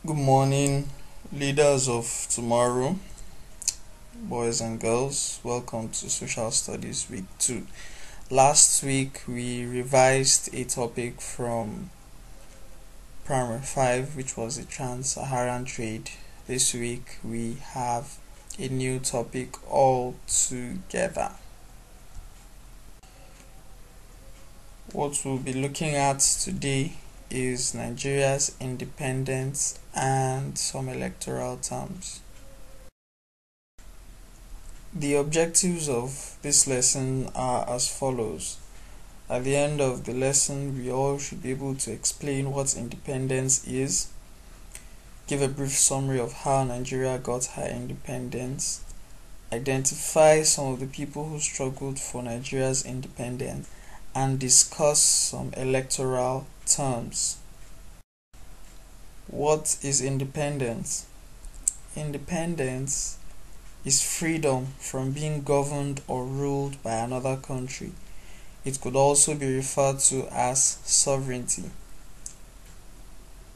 Good morning, leaders of tomorrow, boys and girls. Welcome to Social Studies Week 2. Last week we revised a topic from Primary 5, which was the Trans-Saharan trade. This week we have a new topic altogether. What we'll be looking at today is Nigeria's independence and some electoral terms. The objectives of this lesson are as follows. At the end of the lesson, we all should be able to explain what independence is, give a brief summary of how Nigeria got her independence, identify some of the people who struggled for Nigeria's independence, and discuss some electoral terms. What is independence? Independence is freedom from being governed or ruled by another country. It could also be referred to as sovereignty.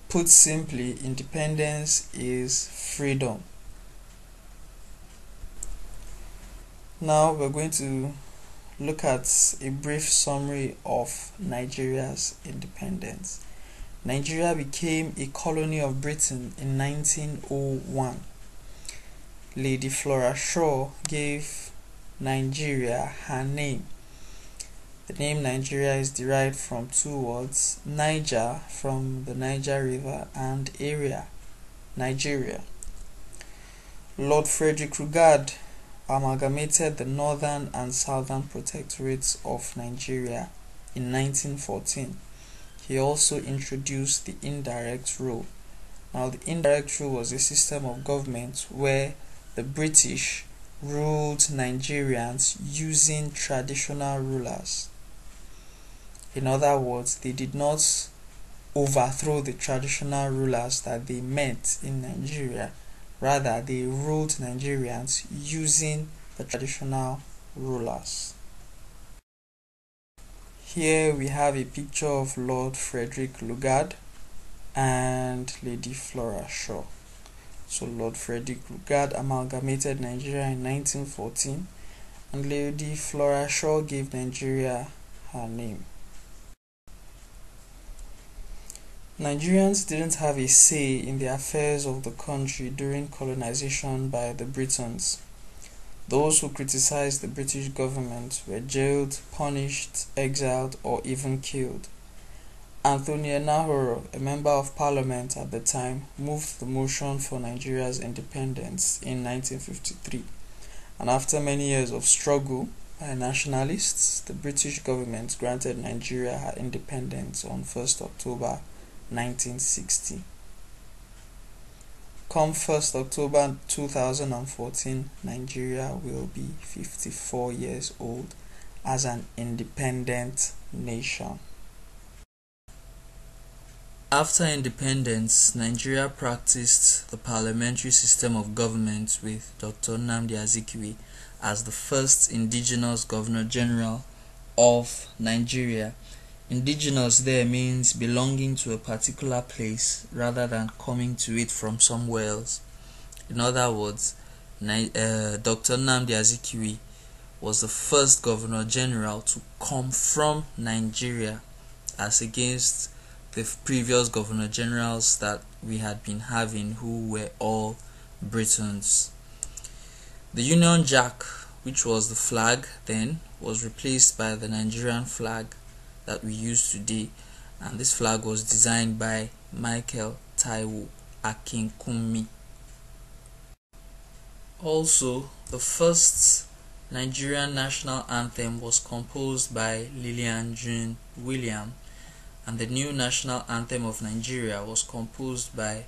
Put simply, independence is freedom. Now we're going to look at a brief summary of Nigeria's independence. Nigeria became a colony of Britain in 1901. Lady Flora Shaw gave Nigeria her name. The name Nigeria is derived from two words, Niger from the Niger River and area, Nigeria. Lord Frederick Lugard amalgamated the northern and southern protectorates of Nigeria in 1914. He also introduced the indirect rule. Now, the indirect rule was a system of government where the British ruled Nigerians using traditional rulers. In other words, they did not overthrow the traditional rulers that they met in Nigeria. Rather, they ruled Nigerians using the traditional rulers. Here we have a picture of Lord Frederick Lugard and Lady Flora Shaw. So Lord Frederick Lugard amalgamated Nigeria in 1914 and Lady Flora Shaw gave Nigeria her name. Nigerians didn't have a say in the affairs of the country during colonization by the Britons. Those who criticized the British government were jailed, punished, exiled, or even killed. Anthony Enahoro, a member of parliament at the time, moved the motion for Nigeria's independence in 1953. And after many years of struggle by nationalists, the British government granted Nigeria her independence on 1st October 1960. Come 1st October 2014, Nigeria will be 54 years old as an independent nation. After independence, Nigeria practiced the parliamentary system of government with Dr. Nnamdi Azikiwe as the first indigenous Governor General of Nigeria. Indigenous there means belonging to a particular place rather than coming to it from somewhere else. In other words, Dr. Nnamdi Azikiwe was the first Governor General to come from Nigeria, as against the previous Governor Generals that we had been having, who were all Britons. The Union Jack, which was the flag then, was replaced by the Nigerian flag that we use today, and this flag was designed by Michael Taiwo Akinkunmi. Also, the first Nigerian national anthem was composed by Lillian June William, and the new national anthem of Nigeria was composed by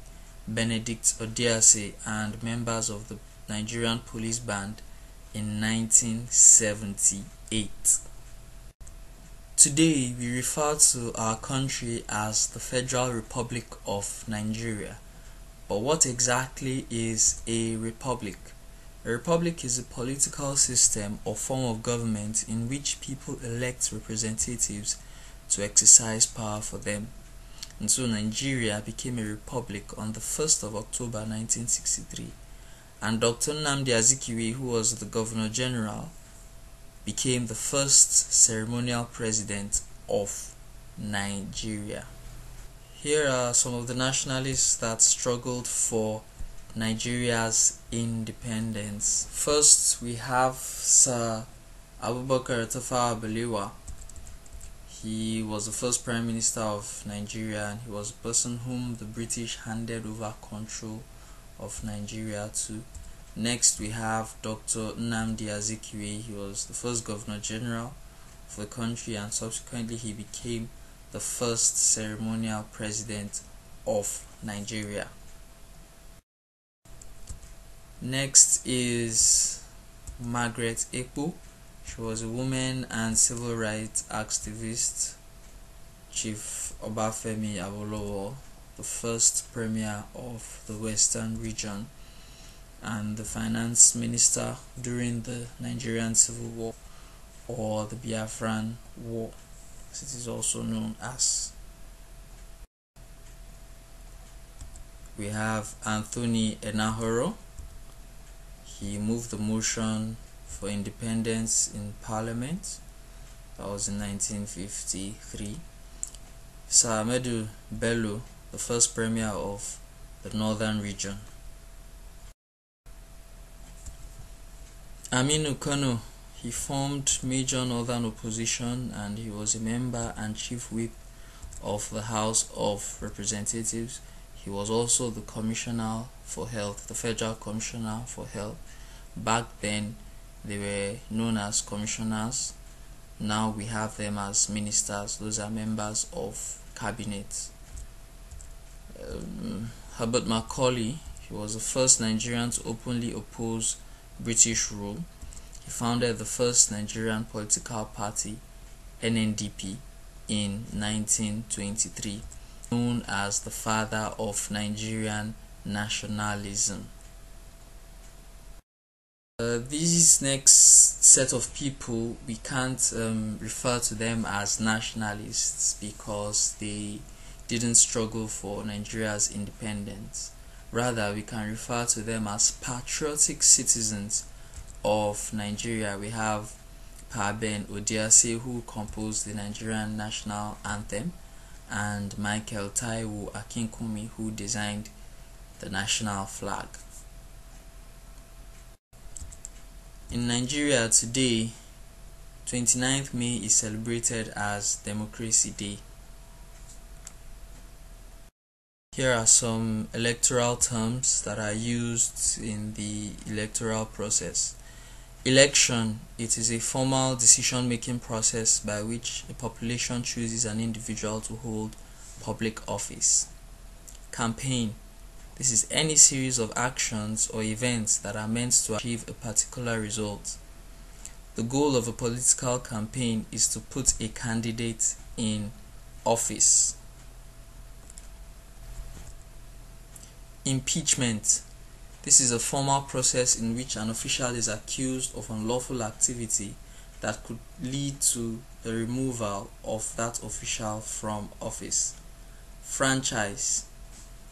Benedict Odiase and members of the Nigerian Police Band in 1978. Today, we refer to our country as the Federal Republic of Nigeria. But what exactly is a republic? A republic is a political system or form of government in which people elect representatives to exercise power for them. And so Nigeria became a republic on the 1st of October 1963. And Dr. Nnamdi Azikiwe, who was the Governor General, became the first ceremonial president of Nigeria. Here are some of the nationalists that struggled for Nigeria's independence. First, we have Sir Abubakar Tafawa Balewa. He was the first Prime Minister of Nigeria, and he was the person whom the British handed over control of Nigeria to. Next, we have Dr. Nnamdi Azikiwe. He was the first Governor General of the country, and subsequently he became the first ceremonial president of Nigeria. Next is Margaret Ekpo. She was a woman and civil rights activist. Chief Obafemi Awolowo, the first premier of the Western region and the finance minister during the Nigerian Civil War, or the Biafran War, as it is also known as. We have Anthony Enahoro. He moved the motion for independence in Parliament. That was in 1953. Sir Ahmadu Bello, the first premier of the Northern region. Aminu Kano, he formed major Northern opposition, and he was a member and chief whip of the House of Representatives. He was also the Commissioner for Health, the Federal Commissioner for Health. Back then, they were known as commissioners. Now we have them as ministers. Those are members of cabinet. Herbert Macaulay, he was the first Nigerian to openly oppose British rule. He founded the first Nigerian political party, NNDP, in 1923, known as the father of Nigerian nationalism. These next set of people, we can't refer to them as nationalists because they didn't struggle for Nigeria's independence. Rather, we can refer to them as patriotic citizens of Nigeria. We have Pa Ben Odiase, who composed the Nigerian national anthem, and Michael Taiwo Akinkunmi, who designed the national flag. In Nigeria today, 29th May is celebrated as Democracy Day. Here are some electoral terms that are used in the electoral process. Election, it is a formal decision-making process by which a population chooses an individual to hold public office. Campaign, this is any series of actions or events that are meant to achieve a particular result. The goal of a political campaign is to put a candidate in office. Impeachment, this is a formal process in which an official is accused of unlawful activity that could lead to the removal of that official from office. Franchise,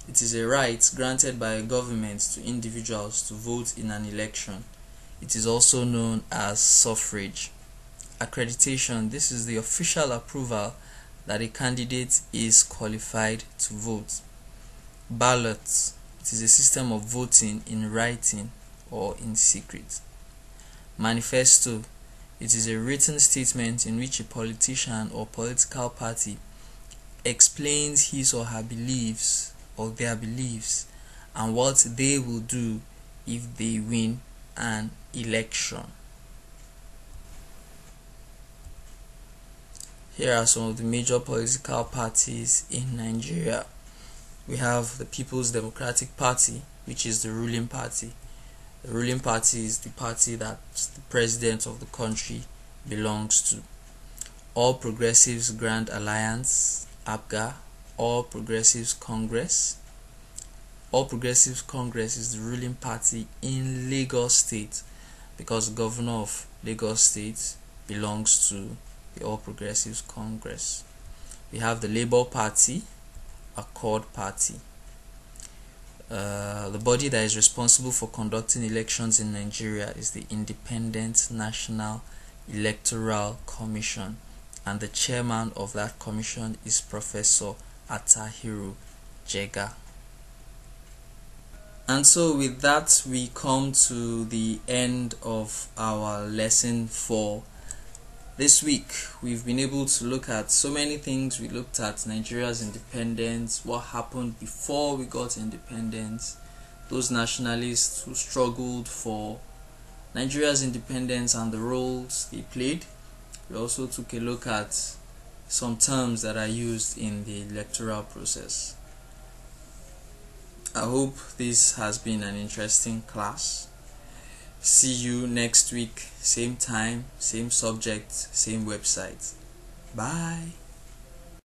it is a right granted by a government to individuals to vote in an election. It is also known as suffrage. Accreditation, this is the official approval that a candidate is qualified to vote. Ballot, it is a system of voting in writing or in secret. Manifesto, it is a written statement in which a politician or political party explains his or her beliefs or their beliefs and what they will do if they win an election. Here are some of the major political parties in Nigeria. We have the People's Democratic Party, which is the ruling party. The ruling party is the party that the president of the country belongs to. All Progressives Grand Alliance, APGA, All Progressives Congress. All Progressives Congress is the ruling party in Lagos State because the governor of Lagos State belongs to the All Progressives Congress. We have the Labour Party, Accord Party. The body that is responsible for conducting elections in Nigeria is the Independent National Electoral Commission, and the chairman of that commission is Professor Atahiru Jega. And so with that, we come to the end of our lesson for this week. We've been able to look at so many things. We looked at Nigeria's independence, what happened before we got independence, those nationalists who struggled for Nigeria's independence and the roles they played. We also took a look at some terms that are used in the electoral process. I hope this has been an interesting class. See you next week, same time, same subject, same website. Bye.